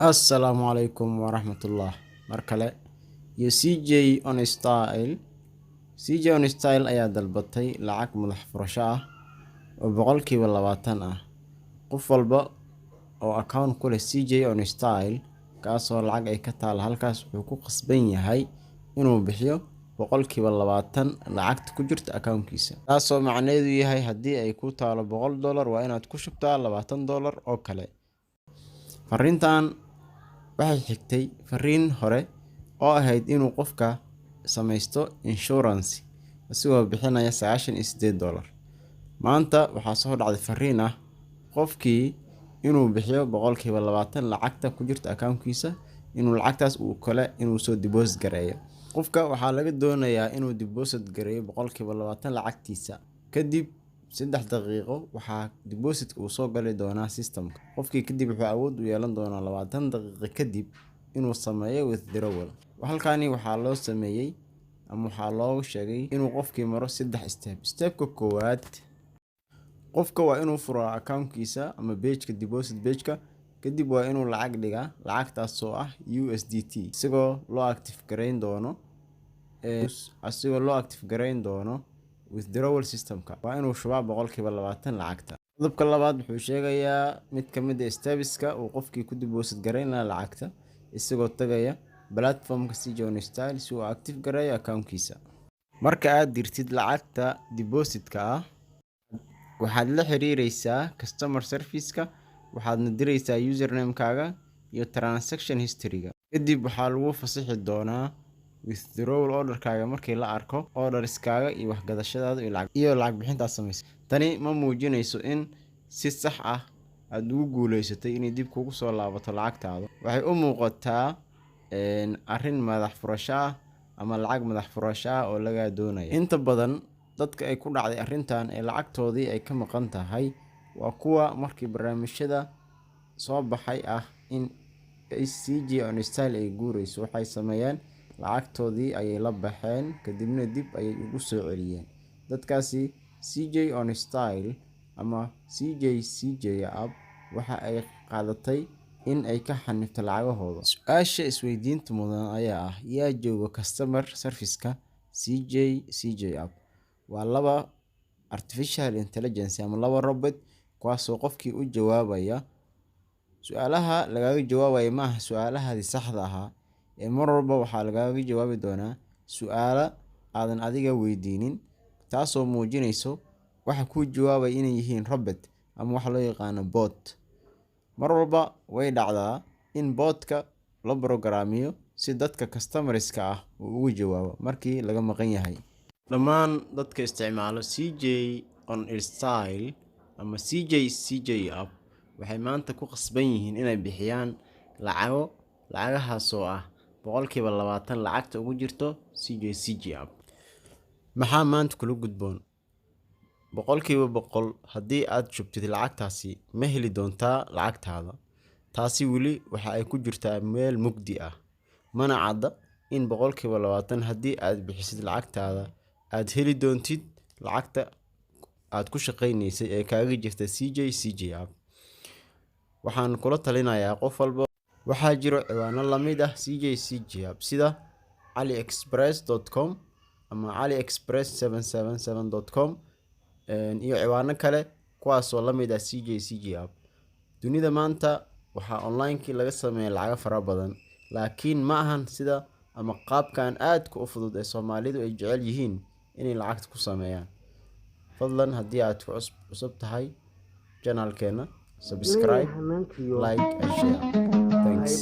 Assalaamu calaykum waraxmatullah mar kale iyo CJ on style. CJ on style ayaa dalbatay lacag madax furasho ah oo boqolkiiba 20 ah. Qof walba oo account ku leh CJ on style kaasoo lacag ay ka taal halkaas wuxuu ku qasban yahay inuu bixiyo boqolkiiba 20 lacagta ku jirta accountkiisa. Taasoo macnaheedu yahay haddii ay ku taalo $100 waa inaad ku shubtaa $20 oo kale. Fariintan waxay xigtay fariin hore oo ahayd inuu qofka samaysto insurance asigoo bixinaya $98. Maanta waxaa soo dhacday fariin ah qofkii inuu bixiyo boqolkiiba 20 lacagta ku jirta accountkiisa, inuu lacagtaas uu kale inuu soo deposit gareeyo. Qofka waxaa laga doonayaa inuu deposit gareeyo boqolkiiba 20 lacagtiisa. Kadib 3 daqiiqo waxaa deposit uu soo gali doonaa systemka. Qofkii kadib wuxuu awood u yeelan doonaa 20 daqiiqo kadib inuu sameeyo withdrawal. Halkaani waxaa loo sameeyay ama waxaa loogu sheegay inuu qofkii maro 3 step. Stepka koowaad, qofka waa inuu furo accountkiisa ama page-ka deposit page-ka. Kadib waa inuu lacag dhigaa lacagtaas oo ah USDT asigoo loo active gareyn doono withdrawal systemka. Waa inuu shubaa boqolkiiba 20 lacagta. Qodobka labaad wuxuu sheegayaa mid ka mid ah stepska uu qofkii ku deposit gareyn lahaa lacagta isagoo tagaya platformka CJ on style si uu active gareeyo accountkiisa. Marka aad dirtid lacagta deposit-ka ah, waxaad la xiriireysaa customer service-ka, waxaadna direysaa username-kaaga iyo transaction history-ga. Kadib waxaa lagu fasaxi doonaa withdrawal order-kaaga markii la arko order-iskaaga iyo waxgadashadaada iyo lacag bixinta sameysay. Tani ma muujinayso in si sax ah aad ugu guuleysatay inay dib kugu soo laabato lacagtaada. Waxay u muuqataa arrin madax furasho ah ama lacag madax furasho ah oo laga doonayo. Inta badan dadka ay ku dhacday arrintan ee lacagtoodii ay ka maqan tahay waa kuwa markii barnaamijyada soo baxay ah in CJ on style ay guureyso. Waxay sameeyeen lacagtoodii ayay la baxeen kadibna dib ayay ugu soo celiyeen. Dadkaasi CJ on style ama CJ app waxa ay qaadatay in ay ka xanibto lacagahooda. Su'aasha isweydiinta mudan ayaa ah yaa jooga customer service-ka CJ app. Waa laba artificial intelligence ama laba robot kuwaasoo qofkii u jawaabaya su'aalaha lagaga jawaabaya maaha su'aalahaadii saxda ahaa ee mar walba waxaa lagaga jawaabi doonaa su'aalo aadan adiga weydiinin, taasoo muujinayso waxa kuu jawaabay inay yihiin robot ama waxa loo yaqaano bot. Mar walba way dhacdaa in botka la programmiyo si dadka customerska ah uu ugu jawaabo markii laga maqan yahay. Dhammaan dadka isticmaalo CJ on style ama CJ app waxay maanta ku qasban yihiin inay bixiyaan lacagahaas oo ah boqolkiiba 20 lacagta ugu jirto CJ app. Maxaa maanta kula gudboon? Boqolkiiba 100 haddii aad shubtid lacagtaasi ma heli doontaa lacagtaada. Taasi weli waxa ay ku jirtaa meel mugdi ah. Mana cadda in boqolkiiba 20 haddii aad bixisid lacagtaada aad heli doontid lacagta aad ku shaqaynaysay ee kaaga jirta CJ app. Waxaan kula talinayaa qof walba waxaa jiro ciwaano la mid ah CJ app sida aliexpress.com ama aliexpress777.com iyo ciwaano kale kuwaasoo la mid ah CJ app. Dunida maanta waxaa online-kii laga sameeyaa lacag fara badan, laakiin ma ahan sida ama qaabkan aadka u fudud ee Soomaalidu ay jecel yihiin inay lacagta ku sameeyaan. Fadlan haddii aad ku cusub tahay channelkeena, subscribe, like and share. Thanks.